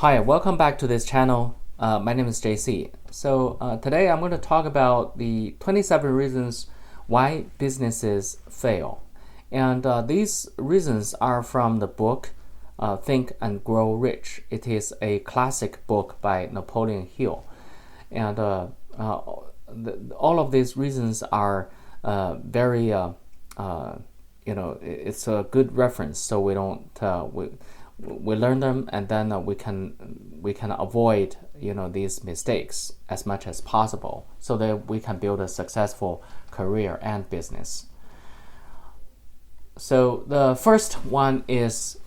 Hi, welcome back to this channel. My name is JC. Today I'm going to talk about the 27 reasons why businesses fail. And these reasons are from the book Think and Grow Rich. It is a classic book by Napoleon Hill. And all of these reasons are very, it's a good reference, so we don't we learn them, and then we can avoid these mistakes as much as possible, so that we can build a successful career and business. So the first one is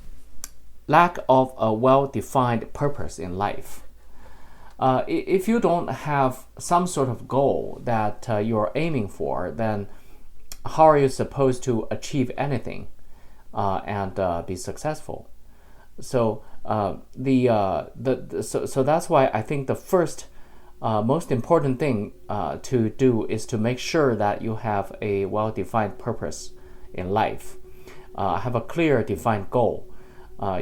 lack of a well-defined purpose in life. If you don't have some sort of goal that you're aiming for, then how are you supposed to achieve anything and be successful? So so that's why I think the first most important thing to do is to make sure that you have a well-defined purpose in life, have a clear defined goal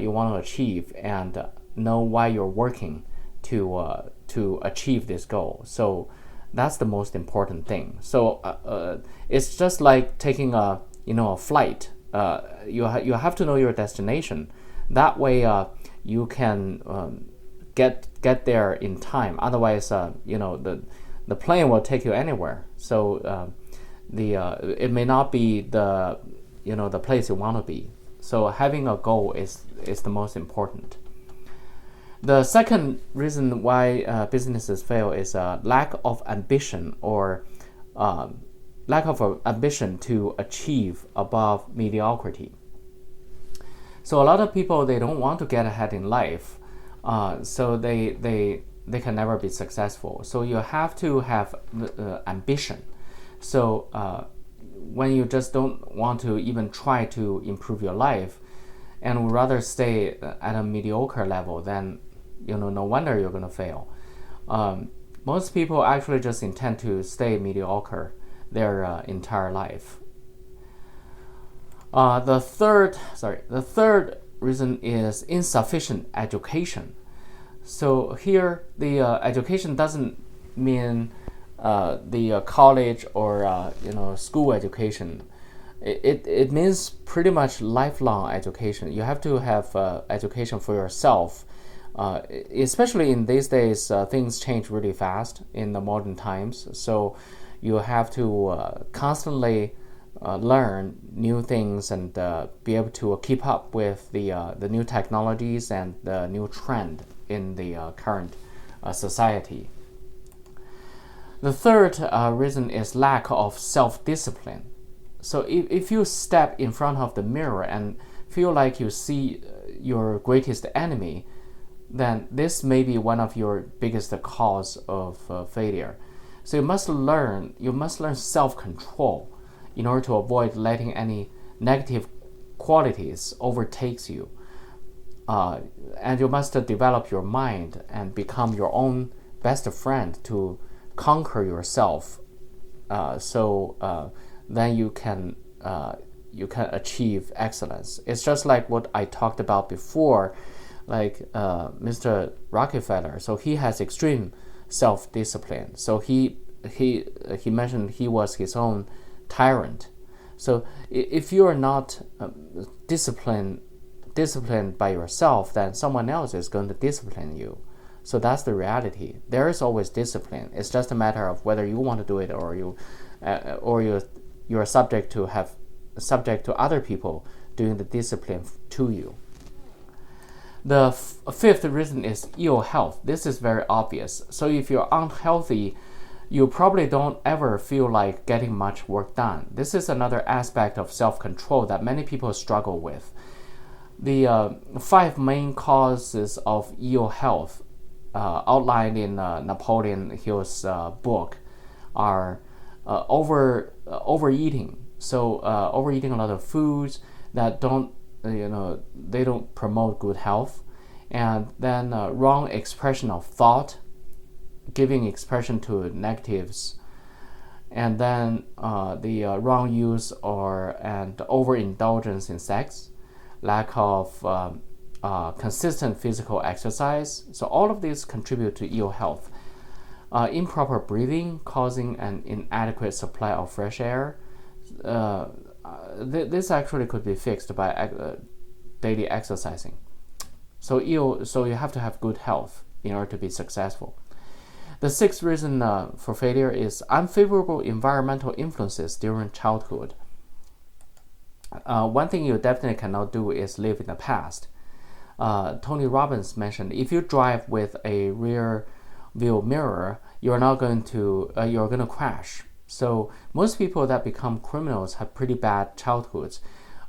you want to achieve, and know why you're working to achieve this goal. So that's the most important thing. So it's just like taking a flight. You have to know your destination. That way, you can get there in time. Otherwise, the plane will take you anywhere. So it may not be the place you want to be. So having a goal is the most important. The second reason why businesses fail is lack of ambition, or lack of ambition to achieve above mediocrity. So a lot of people, they don't want to get ahead in life, so they can never be successful. So you have to have ambition. So when you just don't want to even try to improve your life, and would rather stay at a mediocre level, then no wonder you're going to fail. Most people actually just intend to stay mediocre their entire life. The third reason is insufficient education. So here, the education doesn't mean the college or school education. It means pretty much lifelong education. You have to have education for yourself. Especially in these days, things change really fast in the modern times. So you have to constantly learn new things and be able to keep up with the new technologies and the new trend in the current society. The third reason is lack of self-discipline. So if you step in front of the mirror and feel like you see your greatest enemy, then this may be one of your biggest cause of failure. So you must learn self-control in order to avoid letting any negative qualities overtakes you. And you must develop your mind and become your own best friend to conquer yourself. So then you can achieve excellence. It's just like what I talked about before, like Mr. Rockefeller. So he has extreme self-discipline. So he mentioned he was his own tyrant. So if you are not disciplined by yourself, then someone else is going to discipline you. So that's the reality. There is always discipline. It's just a matter of whether you want to do it, or you are subject to other people doing the discipline to you. The fifth reason is ill health. This is very obvious. So if you're unhealthy, you probably don't ever feel like getting much work done. This is another aspect of self-control that many people struggle with. The 5 main causes of ill health outlined in Napoleon Hill's book are overeating. So overeating a lot of foods that they don't promote good health, and then wrong expression of thought, giving expression to negatives, and then the wrong use and overindulgence in sex, lack of consistent physical exercise. So all of these contribute to ill health. Improper breathing causing an inadequate supply of fresh air. This actually could be fixed by daily exercising. So you have to have good health in order to be successful. The sixth reason for failure is unfavorable environmental influences during childhood. One thing you definitely cannot do is live in the past. Tony Robbins mentioned if you drive with a rear view mirror, you're going to crash. So most people that become criminals have pretty bad childhoods,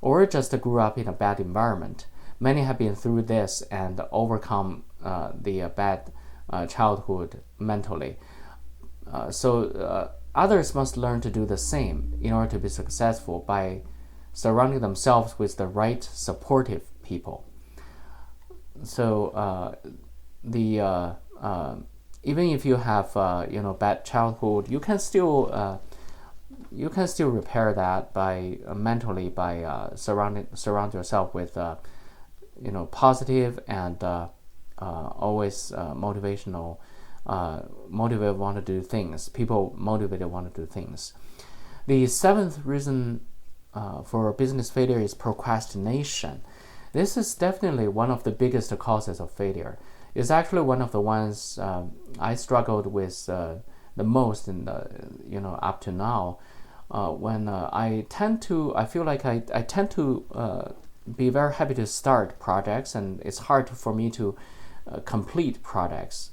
or just grew up in a bad environment. Many have been through this and overcome the bad childhood mentally. So others must learn to do the same in order to be successful by surrounding themselves with the right supportive people. So even if you have bad childhood, you can still repair that by mentally by surround yourself with positive and always motivational, motivated want to do things. People motivated want to do things. The seventh reason for business failure is procrastination. This is definitely one of the biggest causes of failure. It's actually one of the ones I struggled with the most in up to now. When I feel like I tend to be very happy to start projects, and it's hard for me to complete projects.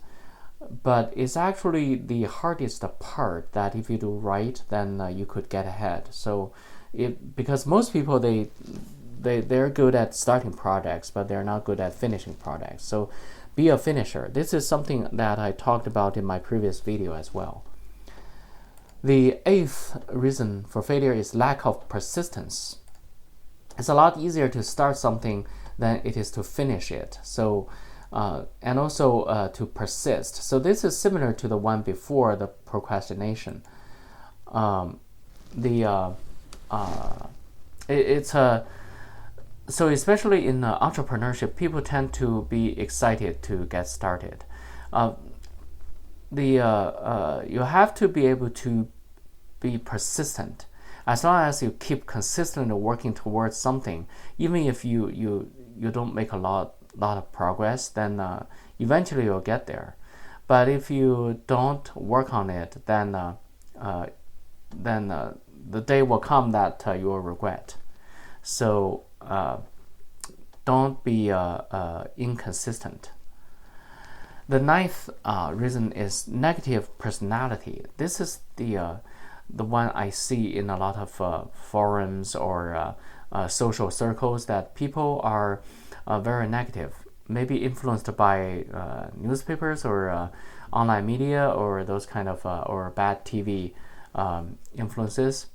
But it's actually the hardest part that if you do right, then you could get ahead. So, because most people they're good at starting projects, but they're not good at finishing projects. So, be a finisher. This is something that I talked about in my previous video as well. The eighth reason for failure is lack of persistence. It's a lot easier to start something than it is to finish it. So, and also to persist. So this is similar to the one before, the procrastination. So especially in entrepreneurship, people tend to be excited to get started. You have to be able to be persistent. As long as you keep consistently working towards something, even if you don't make a lot of progress, then eventually you'll get there. But if you don't work on it, then the day will come that you will regret. So don't be inconsistent. The ninth reason is negative personality. This is the one I see in a lot of forums or social circles, that people are very negative, maybe influenced by newspapers or online media or those kind of or bad TV influences.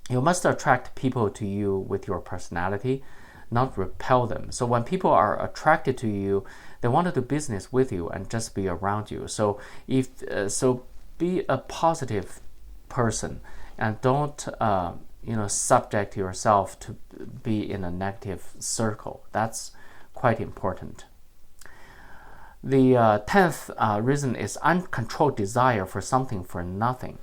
You must attract people to you with your personality, not repel them. So when people are attracted to you, they want to do business with you and just be around you. So be a positive person and don't subject yourself to be in a negative circle. That's quite important. The 10th reason is uncontrolled desire for something for nothing.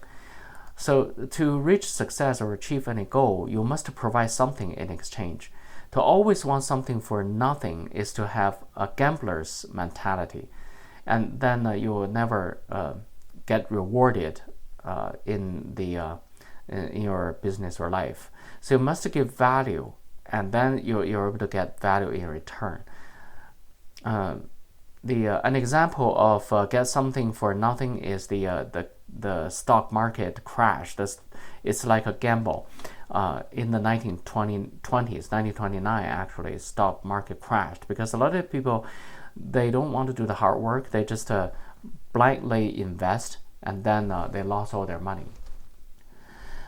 So to reach success or achieve any goal, you must provide something in exchange. To always want something for nothing is to have a gambler's mentality, and then you will never get rewarded in your business or life. So you must give value, and then you're able to get value in return. An example of get something for nothing is the stock market crash. It's like a gamble. In the 1920s, 1929 actually, stock market crashed because a lot of people, they don't want to do the hard work. They just blindly invest, and then they lost all their money.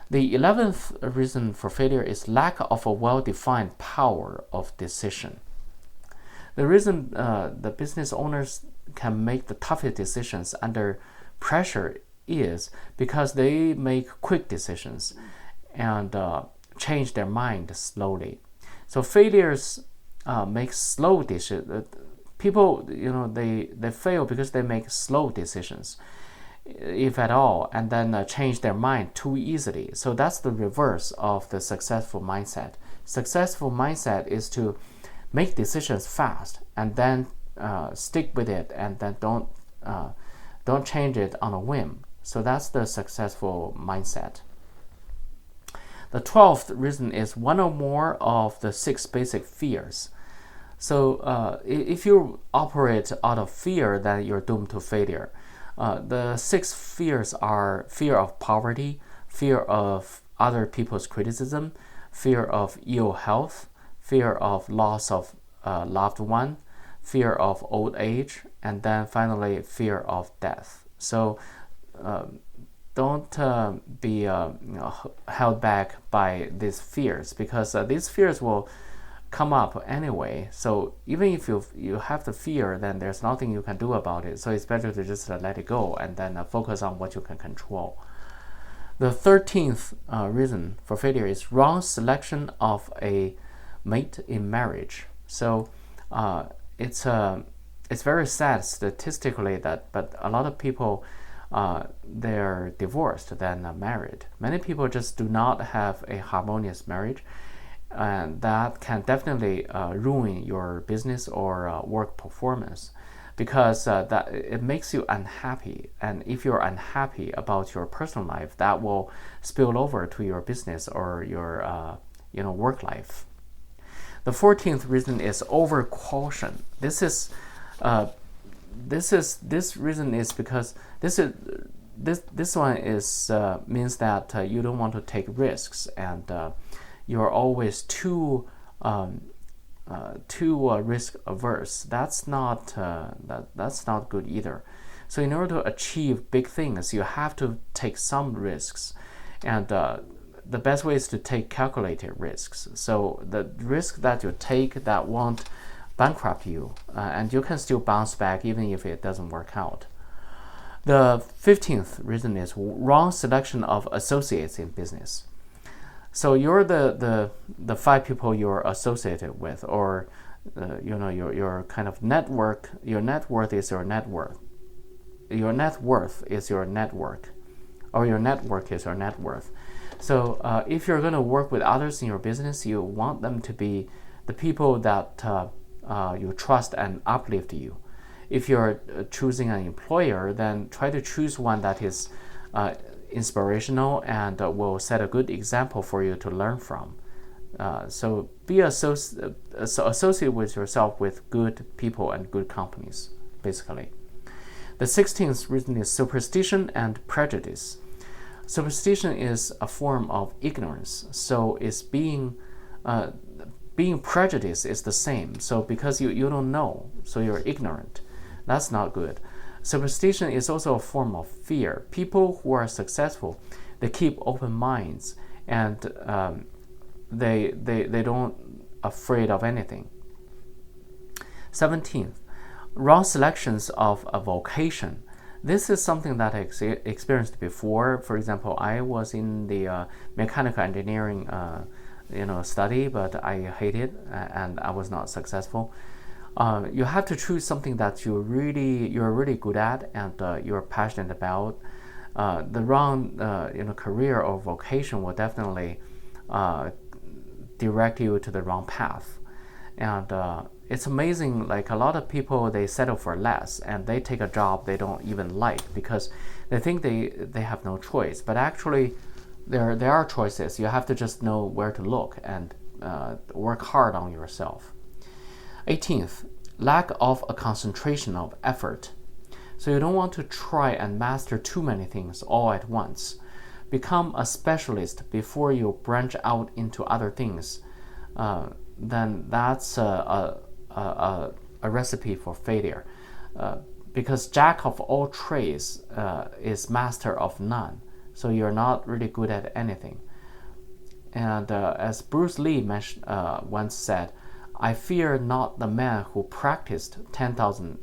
The 11th reason for failure is lack of a well-defined power of decision. The reason the business owners can make the toughest decisions under pressure is because they make quick decisions and change their mind slowly. So failures make slow decisions. People, they fail because they make slow decisions, if at all, and then change their mind too easily. So that's the reverse of the successful mindset. Successful mindset is to make decisions fast and then stick with it, and then don't change it on a whim. So that's the successful mindset. The 12th reason is one or more of the 6 basic fears. So if you operate out of fear, then you're doomed to failure. The 6 fears are fear of poverty, fear of other people's criticism, fear of ill health, fear of loss of loved one, fear of old age, and then finally fear of death. So don't be held back by these fears, because these fears will come up anyway. So even if you have the fear, then there's nothing you can do about it. So it's better to just let it go and then focus on what you can control. The 13th reason for failure is wrong selection of a mate in marriage. So it's very sad statistically but a lot of people they're divorced than married. Many people just do not have a harmonious marriage, and that can definitely ruin your business or work performance, because that it makes you unhappy. And if you're unhappy about your personal life, that will spill over to your business or your work life. The 14th reason is over caution. This reason is because this one is means that you don't want to take risks, and you're always too risk averse. That's not good either. So in order to achieve big things, you have to take some risks, and the best way is to take calculated risks. So the risk that you take that won't bankrupt you, and you can still bounce back even if it doesn't work out. The 15th reason is wrong selection of associates in business. So you're the 5 people you're associated with, or your kind of network. Your net worth is your net worth. Your net worth is your network, or your network is your net worth. So if you're going to work with others in your business, you want them to be the people that you trust and uplift you. If you're choosing an employer, then try to choose one that is inspirational and will set a good example for you to learn from. So be associate with yourself with good people and good companies, basically. The 16th reason is superstition and prejudice. Superstition is a form of ignorance, so it's being prejudiced is the same. So because you don't know, so you're ignorant. That's not good. Superstition is also a form of fear. People who are successful, they keep open minds, and they don't afraid of anything. 17th, wrong selections of a vocation. This is something that I experienced before. For example, I was in the mechanical engineering study, but I hated and I was not successful. You have to choose something that you're really good at and you're passionate about. The wrong career or vocation will definitely direct you to the wrong path. And it's amazing, like a lot of people, they settle for less and they take a job they don't even like because they think they have no choice. But actually there are choices. You have to just know where to look and work hard on yourself. 18th, lack of a concentration of effort. So you don't want to try and master too many things all at once. Become a specialist before you branch out into other things. Then that's a recipe for failure. Because jack of all trades is master of none. So you're not really good at anything. And as Bruce Lee once said, I fear not the man who practiced 10,000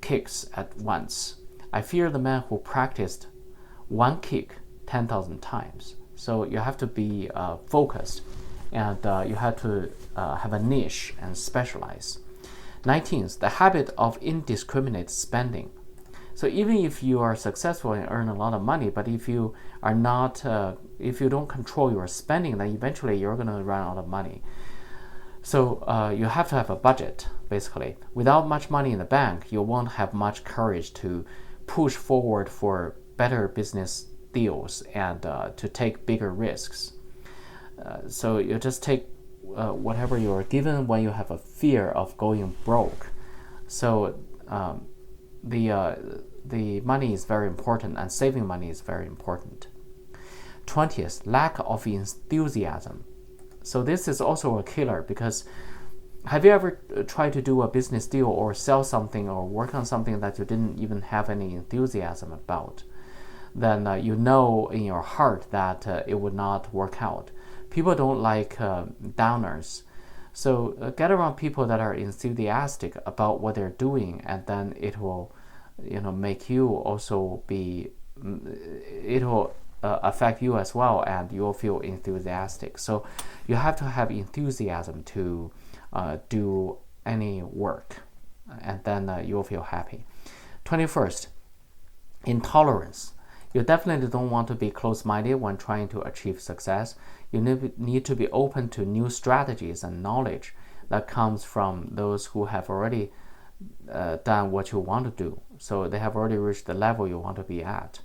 kicks at once. I fear the man who practiced one kick 10,000 times. So you have to be focused and you have to have a niche and specialize. 19th, the habit of indiscriminate spending. So even if you are successful and earn a lot of money, but if you are not, if you don't control your spending, then eventually you're going to run out of money. So you have to have a budget, basically. Without much money in the bank, you won't have much courage to push forward for better business deals and to take bigger risks. So you just take whatever you're given when you have a fear of going broke. So the money is very important, and saving money is very important. 20th, lack of enthusiasm. So this is also a killer, because have you ever tried to do a business deal or sell something or work on something that you didn't even have any enthusiasm about? Then you know in your heart that it would not work out. People don't like downers. So get around people that are enthusiastic about what they're doing, and then it will, make you also be, it will affect you as well, and you'll feel enthusiastic. So you have to have enthusiasm to do any work, and then you'll feel happy. 21st, intolerance. You definitely don't want to be close-minded when trying to achieve success. You need to be open to new strategies and knowledge that comes from those who have already done what you want to do. So they have already reached the level you want to be at.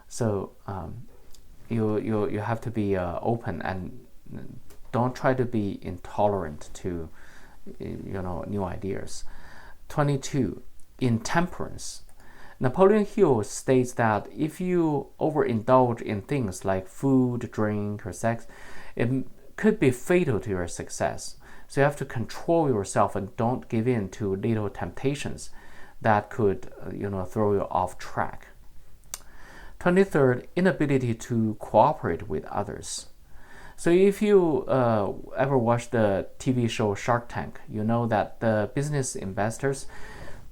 So you have to be open, and don't try to be intolerant to new ideas. 22, intemperance. Napoleon Hill states that if you overindulge in things like food, drink, or sex, it could be fatal to your success. So you have to control yourself and don't give in to little temptations that could throw you off track. 23rd, inability to cooperate with others. So if you ever watch the TV show Shark Tank, you know that the business investors,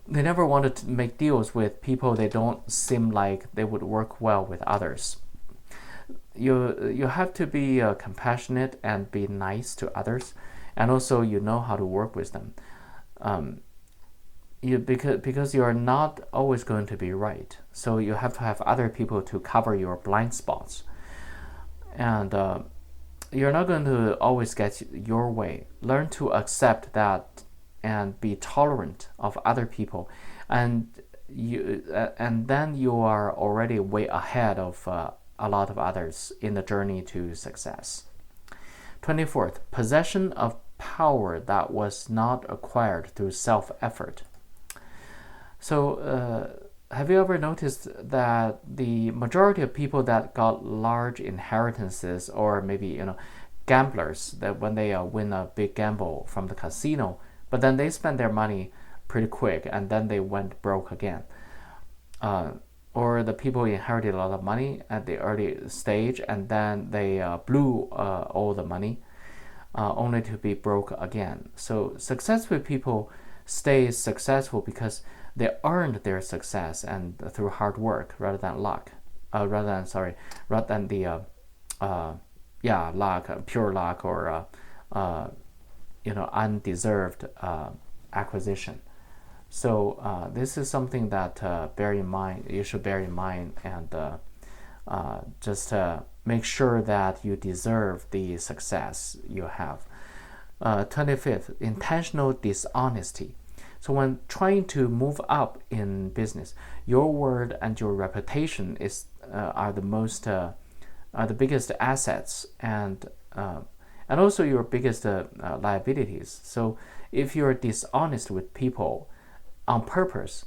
they never wanted to make deals with people they don't seem like they would work well with others. You have to be compassionate and be nice to others, and also how to work with them. Because you are not always going to be right, so you have to have other people to cover your blind spots, and you're not going to always get your way. Learn to accept that and be tolerant of other people, and then you are already way ahead of a lot of others in the journey to success. 24th, possession of power that was not acquired through self-effort. So have you ever noticed that the majority of people that got large inheritances, or maybe gamblers, that when they win a big gamble from the casino, but then they spend their money pretty quick and then they went broke again, or the people inherited a lot of money at the early stage and then they blew all the money only to be broke again. So successful people stay successful because they earned their success and through hard work rather than luck, rather than the luck, pure luck, or undeserved acquisition. So this is something that you should bear in mind, and just make sure that you deserve the success you have. 25th, intentional dishonesty. So when trying to move up in business, your word and your reputation are the biggest assets, and also your biggest liabilities. So if you're dishonest with people on purpose,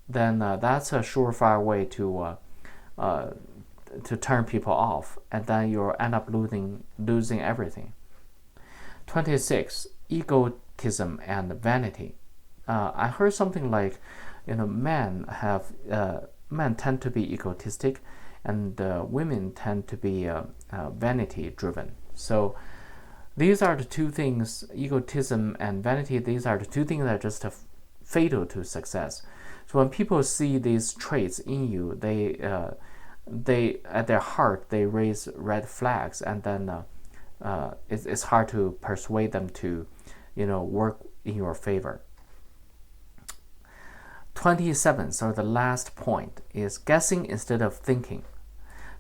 then that's a surefire way to turn people off, and then you'll end up losing everything. 26, egotism and vanity. I heard something like, men tend to be egotistic, and women tend to be vanity driven. So these are the two things, egotism and vanity. These are the two things that are just fatal to success. So when people see these traits in you, they at their heart they raise red flags, and then it's hard to persuade them to, work in your favor. 27, so the last point is guessing instead of thinking.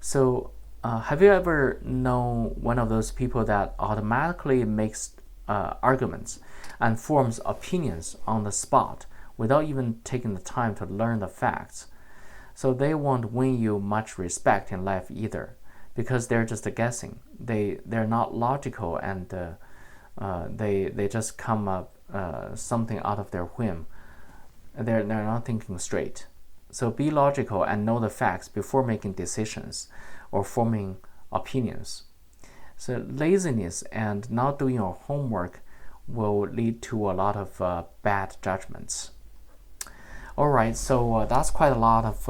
So have you ever known one of those people that automatically makes arguments and forms opinions on the spot without even taking the time to learn the facts? So they won't win you much respect in life either, because they're just guessing. They're not logical, and they just come up something out of their whim. They're not thinking straight. So be logical and know the facts before making decisions or forming opinions. So laziness and not doing your homework will lead to a lot of bad judgments. All right, so that's quite a lot of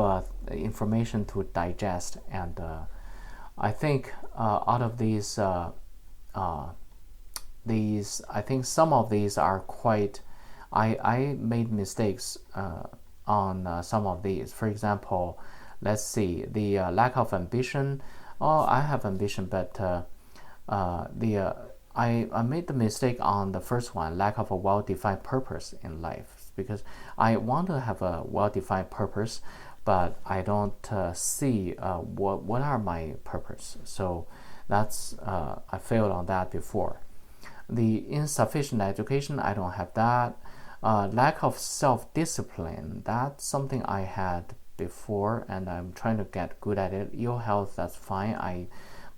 information to digest, and I think out of these, I think some of these are quite. I made mistakes on some of these. For example, let's see, the lack of ambition. Oh, I have ambition, but I made the mistake on the first one, lack of a well-defined purpose in life, because I want to have a well-defined purpose, but I don't see what are my purpose. So that's I failed on that before. The insufficient education, I don't have that. Lack of self-discipline, that's something I had before, and I'm trying to get good at it. Ill health, that's fine.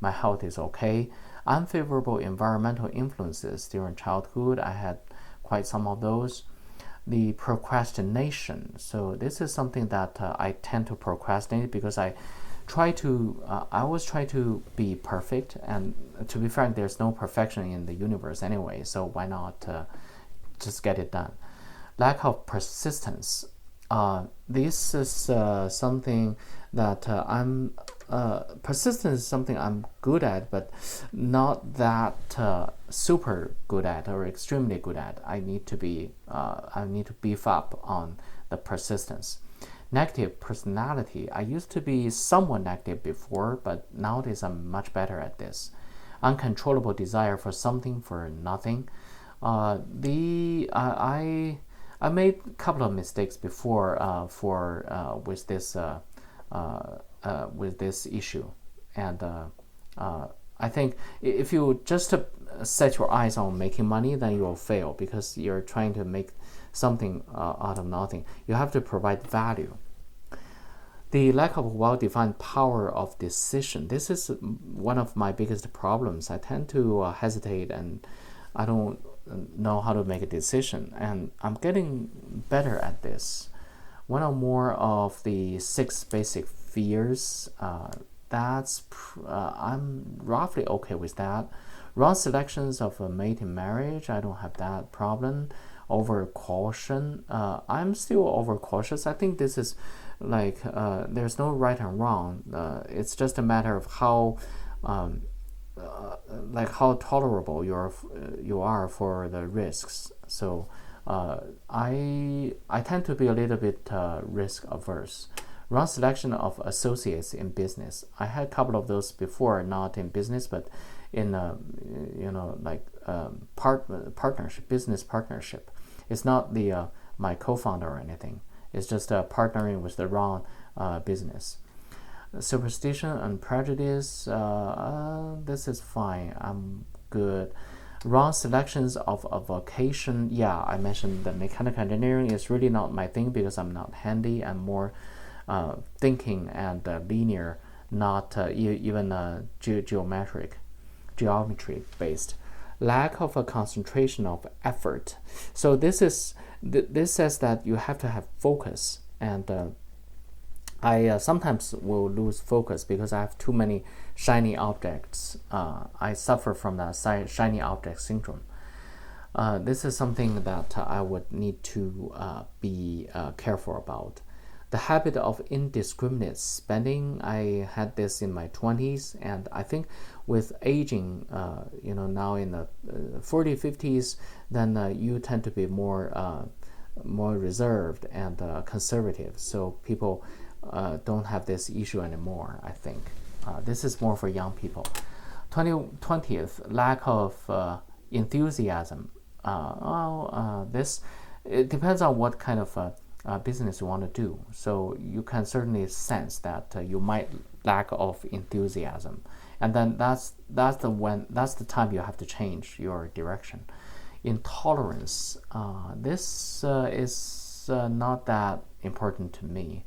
My health is okay. Unfavorable environmental influences during childhood, I had quite some of those. The procrastination, so this is something that I tend to procrastinate because I always try to be perfect, and to be frank, there's no perfection in the universe anyway, so why not just get it done. Lack of persistence, this is something that persistence is something I'm good at, but not that super good at or extremely good at. I need to beef up on the persistence. Negative personality, I used to be somewhat negative before, but nowadays I'm much better at this. Uncontrollable desire for something for nothing. I made a couple of mistakes before with this issue, and I think if you just set your eyes on making money, then you will fail because you're trying to make something out of nothing. You have to provide value. The lack of well-defined power of decision. This is one of my biggest problems. I tend to hesitate, and I don't know how to make a decision, and I'm getting better at this. One or more of the 6 basic fears, I'm roughly okay with that. Wrong selections of a mate in marriage, I don't have that problem. Over caution, I'm still over cautious. I think this is like there's no right and wrong. It's just a matter of how tolerable you are for the risks. So I tend to be a little bit risk averse. Wrong selection of associates in business. I had a couple of those before, not in business, but in partnership, business partnership. It's not my co-founder or anything. It's just partnering with the wrong business. Superstition and prejudice, this is fine. I'm good. Wrong selections of a vocation. Yeah, I mentioned that mechanical engineering is really not my thing because I'm not handy. I'm more thinking and linear, not even geometry based. Lack of a concentration of effort. So this says that you have to have focus, and I sometimes will lose focus because I have too many shiny objects. I suffer from the shiny object syndrome. This is something that I would need to be careful about. The habit of indiscriminate spending, I had this in my 20s, and I think with aging, now in the 40s, 50s, then you tend to be more reserved and conservative. So people don't have this issue anymore, I think. This is more for young people. 20th, lack of enthusiasm. This it depends on what kind of business you want to do. So you can certainly sense that you might lack of enthusiasm, and then that's the time you have to change your direction. Intolerance. This is not that important to me.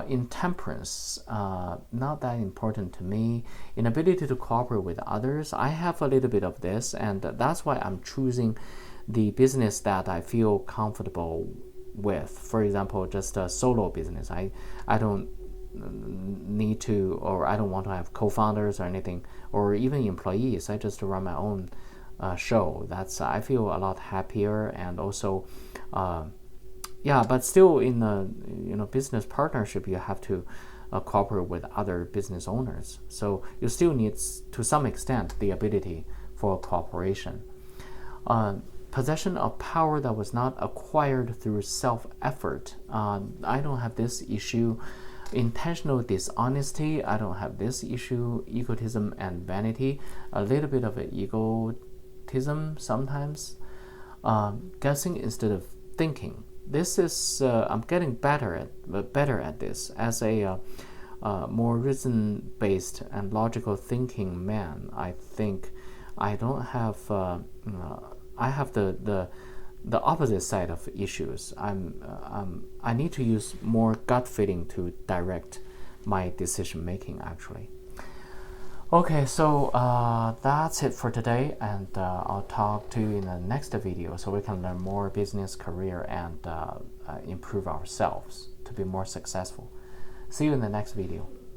Intemperance, not that important to me. Inability to cooperate with others, I have a little bit of this, and that's why I'm choosing the business that I feel comfortable with. For example, just a solo business. I don't need to, or I don't want to have co-founders or anything, or even employees. I just run my own show. I feel a lot happier, and also but still in a business partnership, you have to cooperate with other business owners. So you still need, to some extent, the ability for cooperation. Possession of power that was not acquired through self-effort. I don't have this issue. Intentional dishonesty, I don't have this issue. Egotism and vanity, a little bit of egotism sometimes. Guessing instead of thinking. This is I'm getting better at this as a more reason-based and logical thinking man. I think I don't have I have the opposite side of issues. I need to use more gut feeling to direct my decision making, actually. Okay, so that's it for today, and I'll talk to you in the next video so we can learn more business, career, and improve ourselves to be more successful. See you in the next video.